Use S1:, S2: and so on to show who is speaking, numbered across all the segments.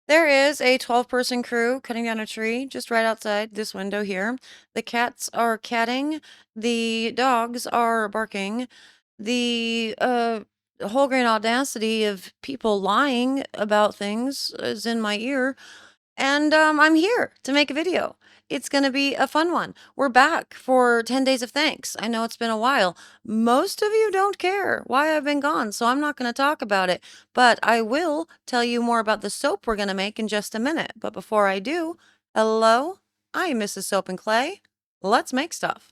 S1: There is a 12-person crew cutting down a tree just right outside this window here. The cats are catting, the dogs are barking, the whole grain audacity of people lying about things is in my ear. And I'm here to make a video. It's going to be a fun one. We're back for 10 days of thanks. I know it's been a while. Most of you don't care why I've been gone, so I'm not going to talk about it. But I will tell you more about the soap we're going to make in just a minute. But before I do, hello, I'm Mrs. Soap and Clay. Let's make stuff.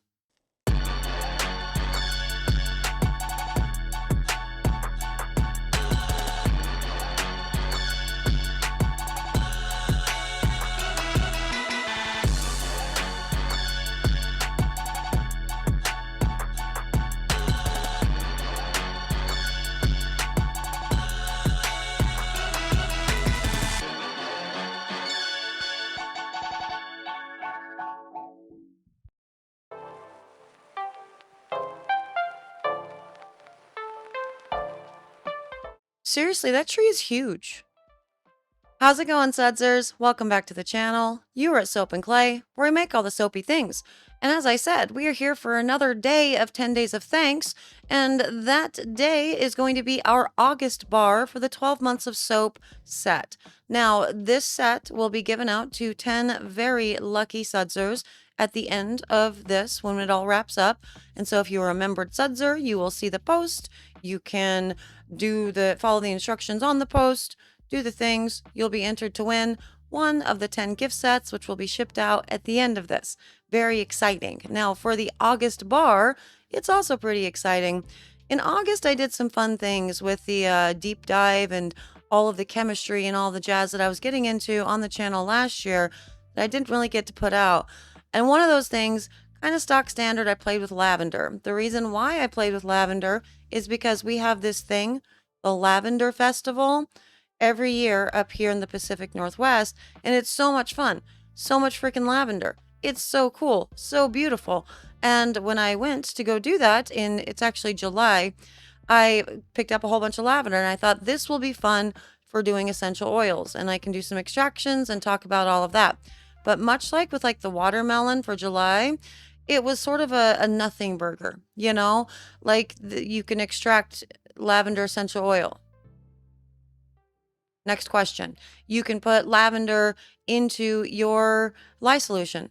S1: Seriously, that tree is huge. How's it going, Sudsers? Welcome back to the channel. You are at Soap and Clay, where we make all the soapy things. And as I said, we are here for another day of 10 days of thanks, and that day is going to be our August bar for the 12 months of soap set. Now, this set will be given out to 10 very lucky Sudsers at the end of this when it all wraps up. And so if you're a membered Sudser, you will see the post. You can follow the instructions on the post, do the things, you'll be entered to win one of the 10 gift sets, which will be shipped out at the end of this. Very exciting. Now, for the August bar, it's also pretty exciting. In August, I did some fun things with the deep dive and all of the chemistry and all the jazz that I was getting into on the channel last year that I didn't really get to put out. And one of those things, kind of stock standard, I played with lavender. The reason why I played with lavender is because we have this thing, the Lavender Festival, every year up here in the Pacific Northwest, and it's so much fun. So much freaking lavender. It's so cool, so beautiful. And when I went to go do that it's actually July, I picked up a whole bunch of lavender and I thought this will be fun for doing essential oils and I can do some extractions and talk about all of that. But much like with like the watermelon for July, it was sort of a nothing burger, you know? Like you can extract lavender essential oil. Next question. You can put lavender into your lye solution.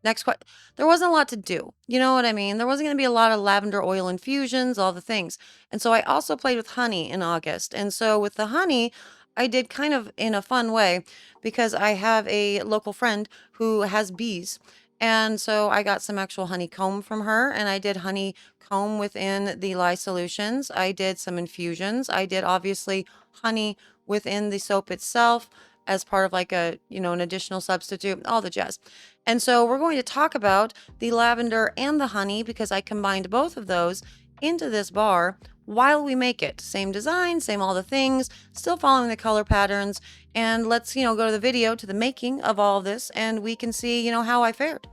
S1: Next question. There wasn't a lot to do. You know what I mean? There wasn't going to be a lot of lavender oil infusions, all the things. And so I also played with honey in August. And so with the honey, I did kind of in a fun way because I have a local friend who has bees. And so I got some actual honeycomb from her and I did honeycomb within the lye solutions. I did some infusions. I did obviously honey within the soap itself as part of like an additional substitute, all the jazz. And so we're going to talk about the lavender and the honey because I combined both of those into this bar while we make it. Same design, same all the things, still following the color patterns. And let's, go to the video, to the making of all of this, and we can see, how I fared.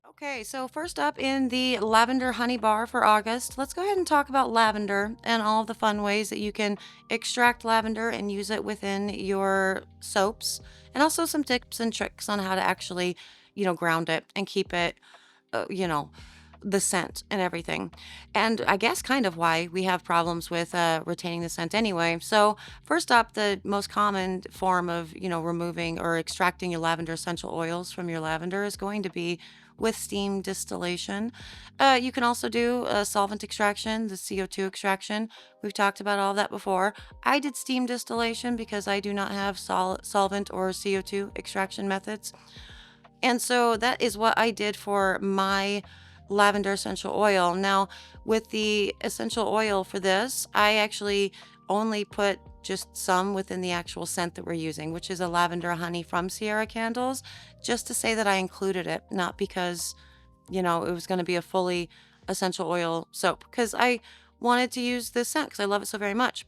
S1: Okay, so first up in the lavender honey bar for August, let's go ahead and talk about lavender and all the fun ways that you can extract lavender and use it within your soaps, and also some tips and tricks on how to actually, ground it and keep it, uh, you know, the scent and everything. And I guess kind of why we have problems with retaining the scent anyway. So, first up, the most common form of, removing or extracting your lavender essential oils from your lavender is going to be with steam distillation. You can also do solvent extraction, the CO2 extraction. We've talked about all that before. I did steam distillation because I do not have solvent or CO2 extraction methods. And so that is what I did for my lavender essential oil. Now, with the essential oil for this, I actually only put just some within the actual scent that we're using, which is a lavender honey from Sierra Candles, just to say that I included it, not because, it was going to be a fully essential oil soap, because I wanted to use this scent because I love it so very much.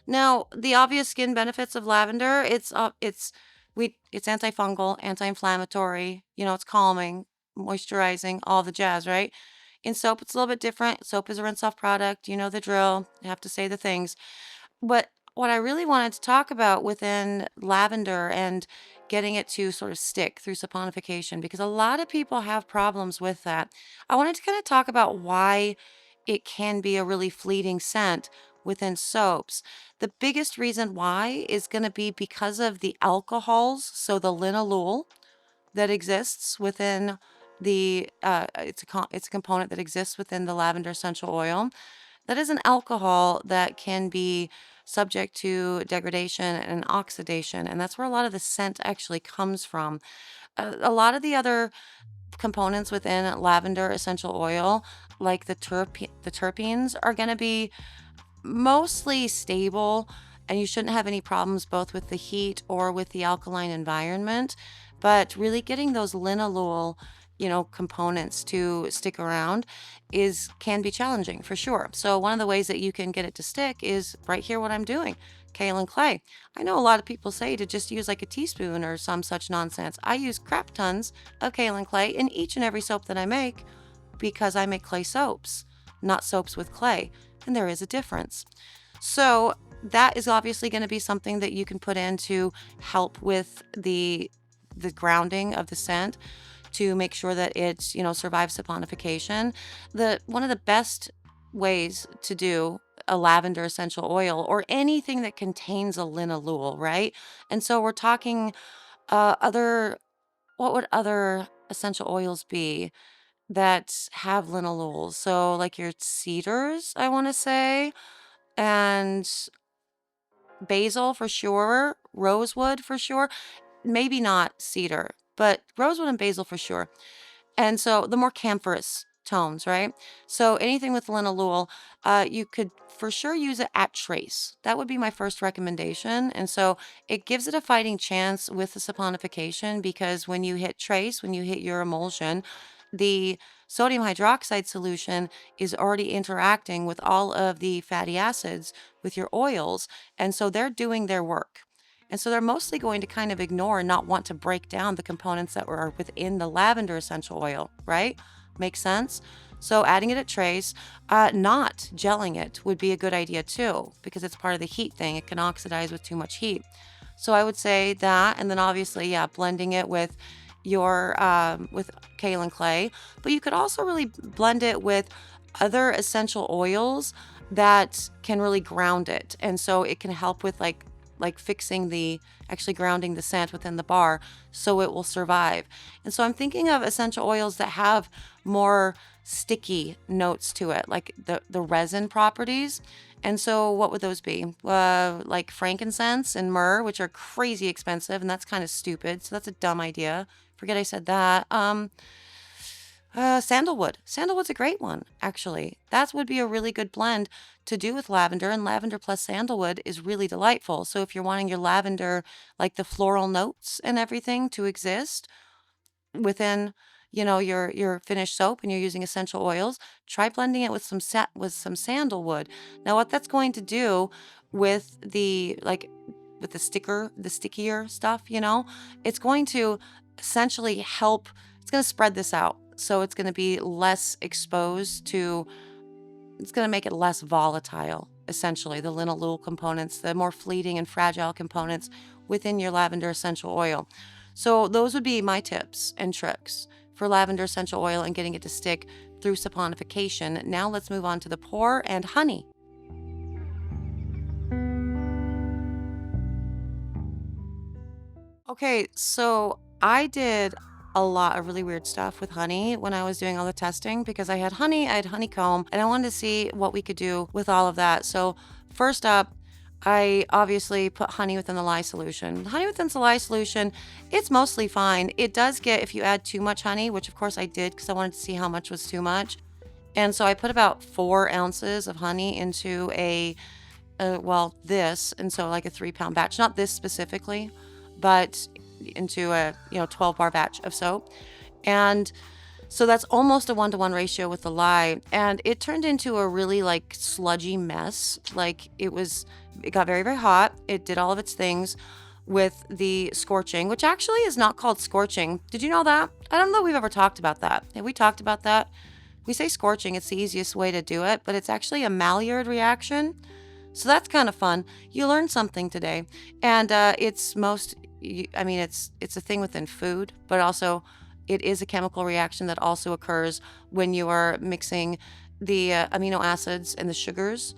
S1: Now, the obvious skin benefits of lavender, it's antifungal, anti-inflammatory, it's calming, moisturizing, all the jazz, right? In soap, it's a little bit different. Soap is a rinse off product. You know the drill. You have to say the things. But what I really wanted to talk about within lavender and getting it to sort of stick through saponification, because a lot of people have problems with that. I wanted to kind of talk about why it can be a really fleeting scent within soaps. The biggest reason why is going to be because of the alcohols, so the linalool that exists within it's a component that exists within the lavender essential oil. That is an alcohol that can be subject to degradation and oxidation, and that's where a lot of the scent actually comes from. A lot of the other components within lavender essential oil, like the terpenes, are going to be mostly stable, and you shouldn't have any problems both with the heat or with the alkaline environment. But really getting those linalool, components to stick around is can be challenging for sure. So one of the ways that you can get it to stick is right here what I'm doing. Kaolin clay. I know a lot of people say to just use like a teaspoon or some such nonsense. I use crap tons of kaolin clay in each and every soap that I make because I make clay soaps, not soaps with clay, and there is a difference. So that is obviously going to be something that you can put in to help with the grounding of the scent to make sure that it, survives saponification. One of the best ways to do a lavender essential oil or anything that contains a linalool, right? And so we're talking other what would other essential oils be that have linalools? So like your cedars, I want to say, and basil for sure, rosewood for sure, maybe not cedar, but rosewood and basil for sure. And so the more camphorous tones, right? So anything with linalool, you could for sure use it at trace. That would be my first recommendation. And so it gives it a fighting chance with the saponification because when you hit trace, when you hit your emulsion, the sodium hydroxide solution is already interacting with all of the fatty acids with your oils. And so they're doing their work. And so they're mostly going to kind of ignore and not want to break down the components that are within the lavender essential oil, right? Makes sense? So adding it at trace, not gelling it would be a good idea too, because it's part of the heat thing. It can oxidize with too much heat. So I would say that, and then obviously, yeah, blending it with your with kaolin clay. But you could also really blend it with other essential oils that can really ground it, and so it can help with like fixing actually grounding the scent within the bar so it will survive. And so I'm thinking of essential oils that have more sticky notes to it, like the resin properties. And so what would those be? Like frankincense and myrrh, which are crazy expensive, and that's kind of stupid. So that's a dumb idea. Forget I said that. Sandalwood. Sandalwood's a great one, actually. That would be a really good blend to do with lavender, and lavender plus sandalwood is really delightful. So if you're wanting your lavender, like the floral notes and everything to exist within, your finished soap and you're using essential oils, try blending it with some sandalwood. Now, what that's going to do with the stickier stuff, it's going to essentially help. It's going to spread this out. So it's going to be less exposed to, it's going to make it less volatile, essentially, the linalool components, the more fleeting and fragile components within your lavender essential oil. So those would be my tips and tricks for lavender essential oil and getting it to stick through saponification. Now let's move on to the pour and honey. Okay, so I did a lot of really weird stuff with honey when I was doing all the testing because I had honey, I had honeycomb, and I wanted to see what we could do with all of that. So, first up, I obviously put honey within the lye solution. Honey within the lye solution, it's mostly fine. It does get, if you add too much honey, which of course I did because I wanted to see how much was too much. And so I put about 4 ounces of honey into and so like a 3 pound batch, not this specifically, but into a 12 bar batch of soap. And so that's almost a 1-to-1 ratio with the lye, and it turned into a really like sludgy mess. Like it got very, very hot. It did all of its things with the scorching, which actually is not called scorching. Did you know that? I don't know if we've ever talked about that. Have we talked about that? We say scorching, it's the easiest way to do it, but it's actually a Maillard reaction. So that's kind of fun. You learned something today. And I mean, it's a thing within food, but also it is a chemical reaction that also occurs when you are mixing the amino acids and the sugars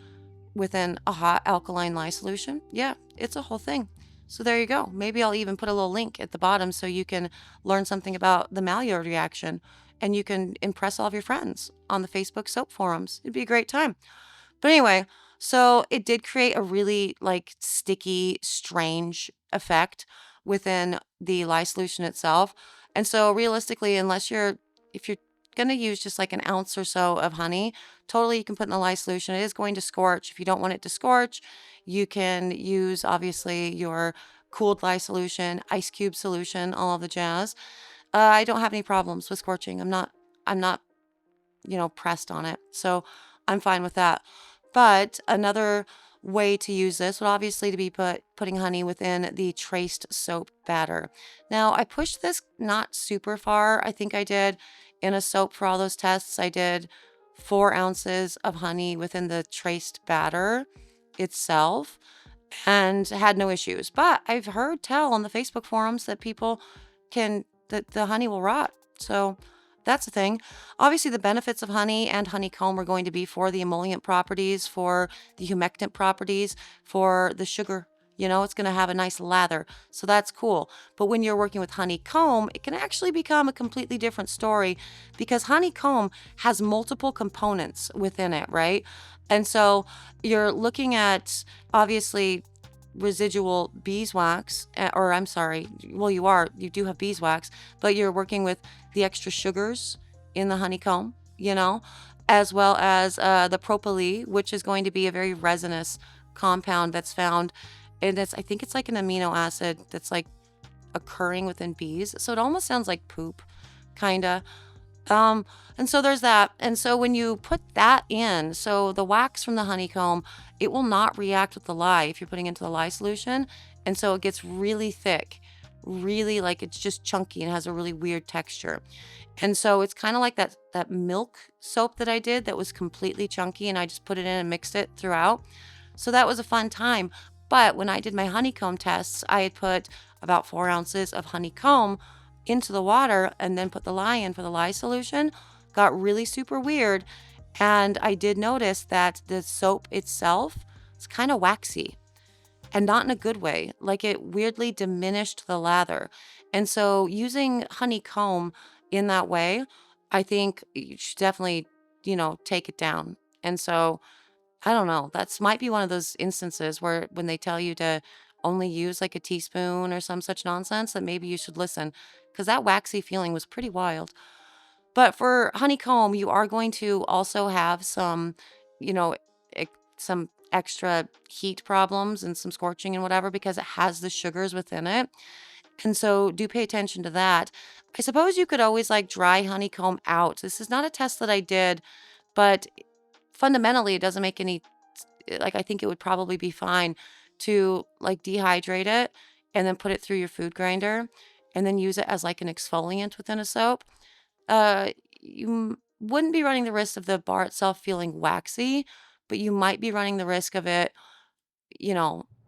S1: within a hot alkaline lye solution. Yeah, it's a whole thing. So there you go. Maybe I'll even put a little link at the bottom so you can learn something about the Maillard reaction and you can impress all of your friends on the Facebook soap forums. It'd be a great time. But anyway, so it did create a really like sticky, strange effect within the lye solution itself. And so realistically, if you're going to use just like an ounce or so of honey, totally you can put in the lye solution. It is going to scorch. If you don't want it to scorch, you can use obviously your cooled lye solution, ice cube solution, all of the jazz. I don't have any problems with scorching. I'm not pressed on it. So I'm fine with that. But another way to use this would obviously to be putting honey within the traced soap batter. Now I pushed this not super far. I think I did in a soap for all those tests. I did 4 ounces of honey within the traced batter itself and had no issues. But I've heard tell on the Facebook forums that that the honey will rot. So that's the thing. Obviously, the benefits of honey and honeycomb are going to be for the emollient properties, for the humectant properties, for the sugar. It's going to have a nice lather. So that's cool. But when you're working with honeycomb, it can actually become a completely different story because honeycomb has multiple components within it, right? And so you're looking at obviously residual beeswax, or I'm sorry, well, you do have beeswax, but you're working with the extra sugars in the honeycomb, as well as the propyl, which is going to be a very resinous compound that's found. And I think it's like an amino acid that's like occurring within bees. So it almost sounds like poop, kind of. And so there's that. And so when you put that in, so the wax from the honeycomb, it will not react with the lye if you're putting into the lye solution. And so it gets really thick, really like it's just chunky and has a really weird texture. And so it's kind of like that milk soap that I did that was completely chunky and I just put it in and mixed it throughout. So that was a fun time. But when I did my honeycomb tests, I had put about 4 ounces of honeycomb into the water and then put the lye in for the lye solution. Got really super weird. And I did notice that the soap itself is kind of waxy and not in a good way. Like it weirdly diminished the lather. And so using honeycomb in that way, I think you should definitely, take it down. And so I don't know. That's might be one of those instances where when they tell you to only use like a teaspoon or some such nonsense, that maybe you should listen because that waxy feeling was pretty wild. But for honeycomb, you are going to also have some, you know, some extra heat problems and some scorching and whatever because it has the sugars within it. And so do pay attention to that. I suppose you could always like dry honeycomb out. This is not a test that I did, but fundamentally it doesn't make any like I think it would probably be fine to like dehydrate it and then put it through your food grinder and then use it as like an exfoliant within a soap. Wouldn't be running the risk of the bar itself feeling waxy, but you might be running the risk of it,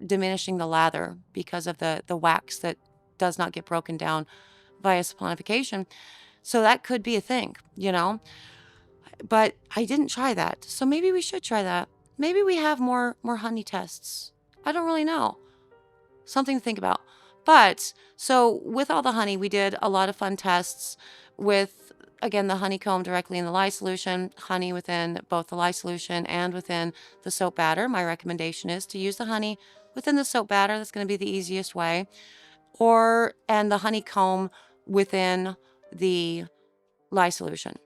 S1: diminishing the lather because of the wax that does not get broken down via saponification. So that could be a thing. But I didn't try that. So maybe we should try that. Maybe we have more honey tests. I don't really know. Something to think about. But so with all the honey, we did a lot of fun tests with, again, the honeycomb directly in the lye solution, honey within both the lye solution and within the soap batter. My recommendation is to use the honey within the soap batter. That's going to be the easiest way. And the honeycomb within the lye solution.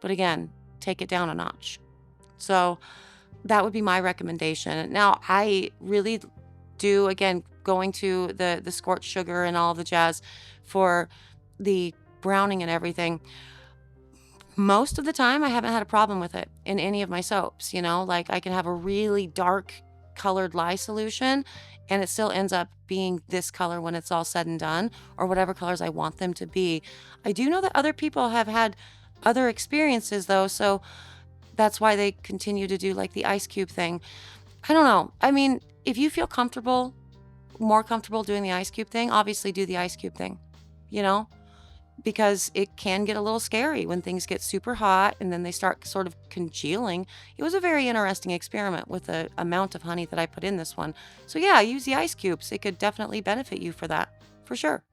S1: But again, take it down a notch. So that would be my recommendation. Now, I really do, again, going to the scorched sugar and all the jazz for the browning and everything. Most of the time, I haven't had a problem with it in any of my soaps. Like I can have a really dark colored lye solution and it still ends up being this color when it's all said and done, or whatever colors I want them to be. I do know that other people have had other experiences though, so that's why they continue to do like the ice cube thing. I don't know. I mean, if you feel comfortable, more comfortable doing the ice cube thing, obviously do the ice cube thing, you know? Because it can get a little scary when things get super hot and then they start sort of congealing. It was a very interesting experiment with the amount of honey that I put in this one. So yeah, use the ice cubes. It could definitely benefit you for that, for sure.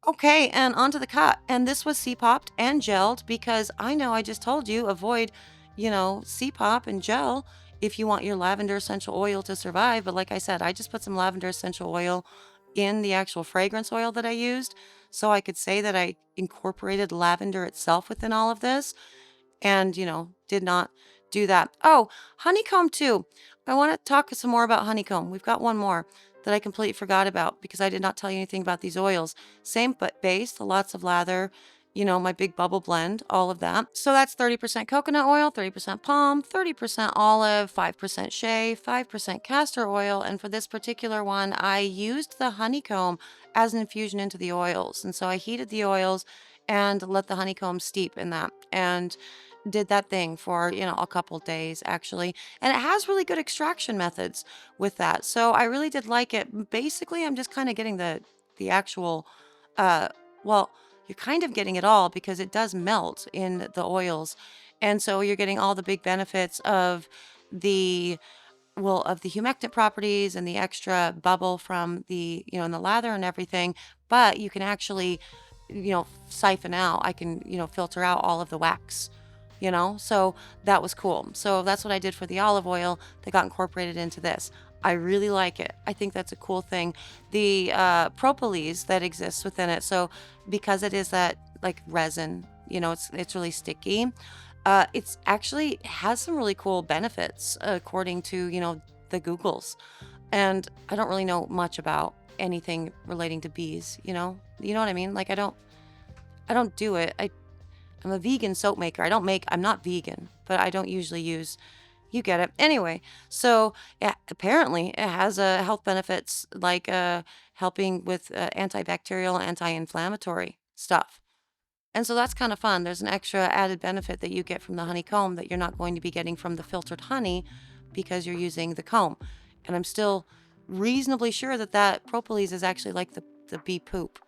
S1: Okay, and onto the cut. And this was C-popped and gelled because I know I just told you avoid, C-pop and gel if you want your lavender essential oil to survive. But like I said, I just put some lavender essential oil in the actual fragrance oil that I used. So I could say that I incorporated lavender itself within all of this and, did not do that. Oh, honeycomb too. I want to talk some more about honeycomb. We've got one more that I completely forgot about because I did not tell you anything about these oils. Same but base, the lots of lather, my big bubble blend, all of that. So that's 30% coconut oil, 30% palm, 30% olive, 5% shea, 5% castor oil. And for this particular one, I used the honeycomb as an infusion into the oils. And so I heated the oils and let the honeycomb steep in that. And did that thing for, a couple days actually. And it has really good extraction methods with that. So I really did like it. Basically, I'm just kind of getting the actual uh well, you're kind of getting it all because it does melt in the oils. And so you're getting all the big benefits of the of the humectant properties and the extra bubble from the, and the lather and everything, but you can actually, siphon out. I can, filter out all of the wax, so that was cool. So that's what I did for the olive oil that got incorporated into this. I really like it. I think that's a cool thing. The propolis that exists within it. So because it is that like resin, it's really sticky. It's actually has some really cool benefits according to, the Googles. And I don't really know much about anything relating to bees, You know what I mean? Like I don't do it. I'm a vegan soap maker. I'm not vegan, but I don't usually use, you get it. Anyway, so yeah, apparently it has health benefits like helping with antibacterial, anti-inflammatory stuff. And so that's kind of fun. There's an extra added benefit that you get from the honeycomb that you're not going to be getting from the filtered honey because you're using the comb. And I'm still reasonably sure that propolis is actually like the bee poop.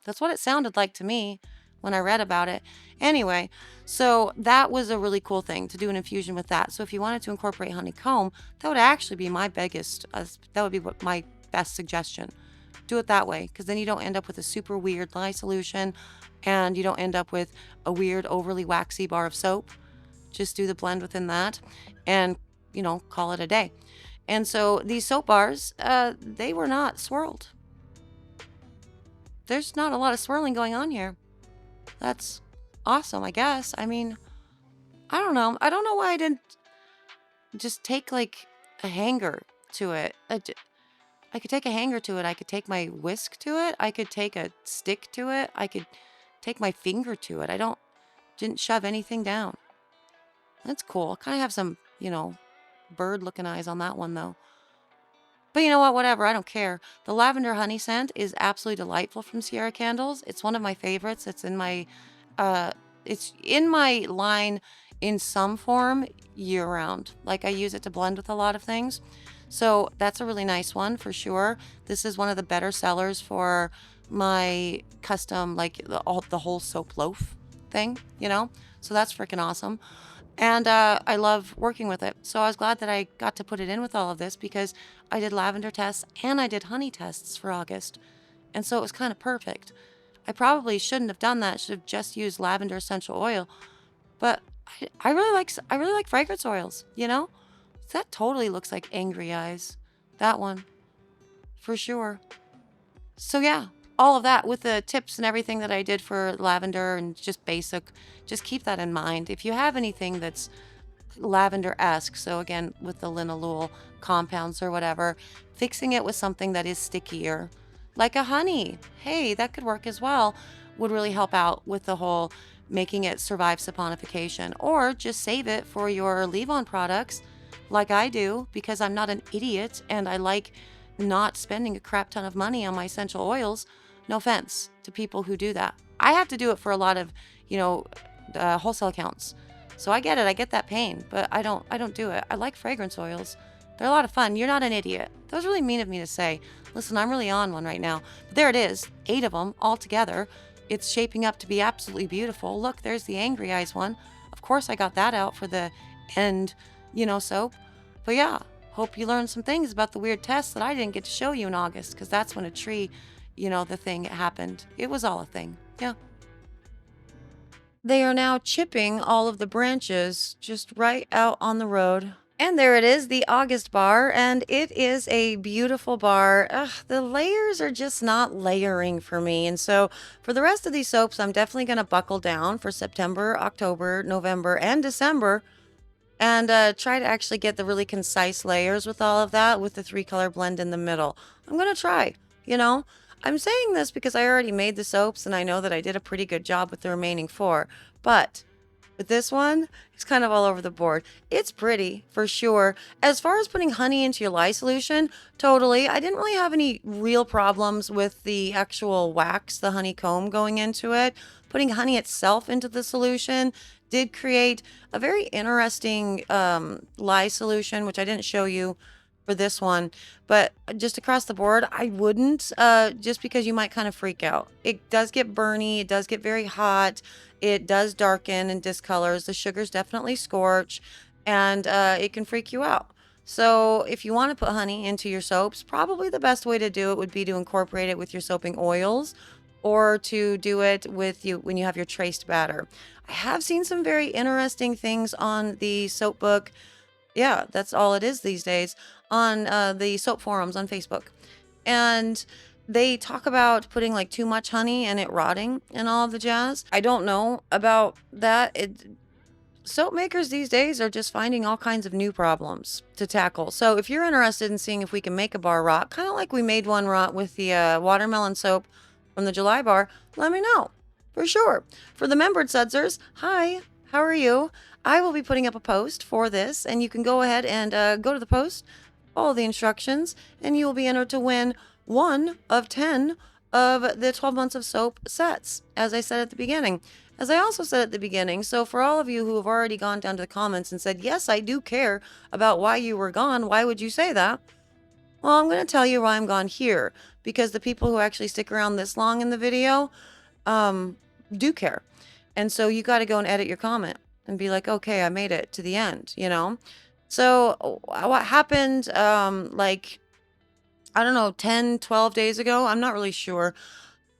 S1: That's what it sounded like to me when I read about it. Anyway, so that was a really cool thing to do an infusion with that. So if you wanted to incorporate honeycomb, that would actually be that would be what my best suggestion. Do it that way because then you don't end up with a super weird lye solution and you don't end up with a weird overly waxy bar of soap. Just do the blend within that and, call it a day. And so these soap bars, they were not swirled. There's not a lot of swirling going on here. That's awesome, I guess. I mean, I don't know. I don't know why I didn't just take like a hanger to it. I could take a hanger to it. I could take my whisk to it. I could take a stick to it. I could take my finger to it. Didn't shove anything down. That's cool. Kind of have some, bird looking eyes on that one though. But you know what? Whatever. I don't care. The lavender honey scent is absolutely delightful from Sierra Candles. It's one of my favorites. Uh, it's in my line in some form year round. Like I use it to blend with a lot of things. So that's a really nice one for sure. This is one of the better sellers for my custom, like the whole soap loaf thing, So that's freaking awesome. And I love working with it. So I was glad that I got to put it in with all of this because I did lavender tests and I did honey tests for August. And so it was kind of perfect. I probably shouldn't have done that. Should have just used lavender essential oil. But I really like fragrance oils, That totally looks like angry eyes. That one. For sure. So yeah, all of that with the tips and everything that I did for lavender and just basic, just keep that in mind. If you have anything that's lavender-esque, so again, with the linalool compounds or whatever, fixing it with something that is stickier, like a honey, hey, that could work as well, would really help out with the whole making it survive saponification. Or just save it for your leave-on products like I do because I'm not an idiot and I like not spending a crap ton of money on my essential oils. No offense to people who do that. I have to do it for a lot of, you know, wholesale accounts. So I get it. I get that pain, but I don't do it. I like fragrance oils. They're a lot of fun. You're not an idiot. That was really mean of me to say. Listen, I'm really on one right now. But there it is. 8 of them all together. It's shaping up to be absolutely beautiful. Look, there's the Angry Eyes one. Of course, I got that out for the end, soap. But yeah, hope you learned some things about the weird test that I didn't get to show you in August, because that's when a tree, the thing happened. It was all a thing. Yeah. They are now chipping all of the branches just right out on the road. And there it is, the August bar, and it is a beautiful bar. Ugh, the layers are just not layering for me. And so for the rest of these soaps, I'm definitely going to buckle down for September, October, November, and December, and try to actually get the really concise layers with all of that, with the 3-color blend in the middle. I'm going to try, you know. I'm saying this because I already made the soaps and I know that I did a pretty good job with the remaining 4. But with this one, it's kind of all over the board. It's pretty, for sure. As far as putting honey into your lye solution, totally. I didn't really have any real problems with the actual wax, the honeycomb going into it. Putting honey itself into the solution did create a very interesting lye solution, which I didn't show you for this one. But just across the board, I wouldn't, just because you might kind of freak out. It does get burny. It does get very hot. It does darken and discolors. The sugars definitely scorch, and it can freak you out. So if you want to put honey into your soaps, probably the best way to do it would be to incorporate it with your soaping oils, or to do it with you when you have your traced batter. I have seen some very interesting things on the soap book. Yeah, that's all it is these days, on the soap forums on Facebook. And they talk about putting like too much honey and it rotting and all of the jazz. I don't know about that. Soap makers these days are just finding all kinds of new problems to tackle. So if you're interested in seeing if we can make a bar rot, kind of like we made one rot with the watermelon soap from the July bar, let me know. For sure. For the membered sudsers, hi, how are you? I will be putting up a post for this, and you can go ahead and go to the post, follow the instructions, and you will be entered to win 1 of 10 of the 12 months of soap sets, as I said at the beginning. As I also said at the beginning, so for all of you who have already gone down to the comments and said, yes, I do care about why you were gone, why would you say that? Well, I'm going to tell you why I'm gone here, because the people who actually stick around this long in the video do care. And so you got to go and edit your comment and be like, okay, I made it to the end, So what happened, like, I don't know, 10, 12 days ago? I'm not really sure.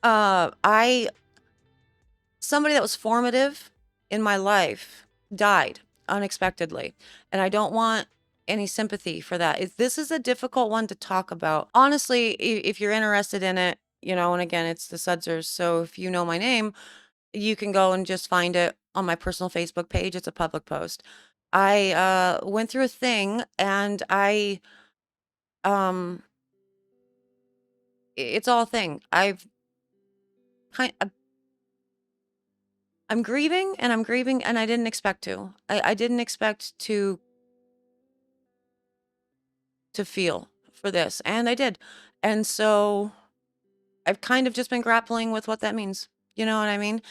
S1: Somebody that was formative in my life died unexpectedly. And I don't want any sympathy for that. This is a difficult one to talk about. Honestly, if you're interested in it, and again, it's the Sudsers. So if you know my name, you can go and just find it on my personal Facebook page. It's a public post. I went through a thing, and it's all a thing. I'm grieving, and and I didn't expect to. I didn't expect to feel for this, and I did. And so I've kind of just been grappling with what that means. You know what I mean?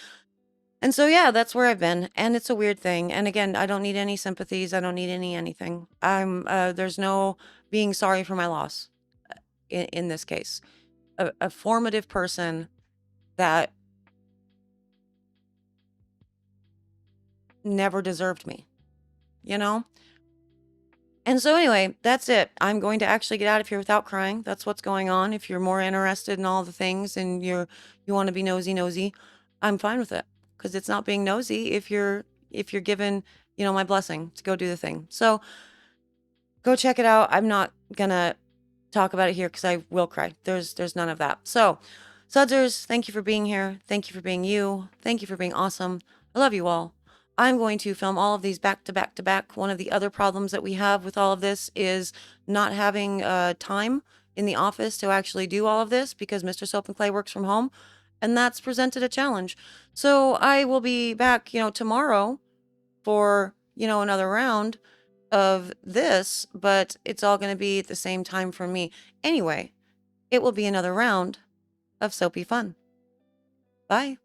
S1: And so, yeah, that's where I've been. And it's a weird thing. And again, I don't need any sympathies. I don't need anything. There's no being sorry for my loss in this case. A formative person that never deserved me, you know? And so anyway, that's it. I'm going to actually get out of here without crying. That's what's going on. If you're more interested in all the things and you want to be nosy, I'm fine with it, because it's not being nosy if you're given, my blessing to go do the thing. So go check it out. I'm not gonna talk about it here because I will cry. There's none of that. So Sudsers, thank you for being here. Thank you for being you. Thank you for being awesome. I love you all. I'm going to film all of these back to back to back. One of the other problems that we have with all of this is not having time in the office to actually do all of this, because Mr. Soap and Clay works from home, and that's presented a challenge. So I will be back, tomorrow for, another round of this, but it's all going to be at the same time for me. Anyway, it will be another round of soapy fun. Bye.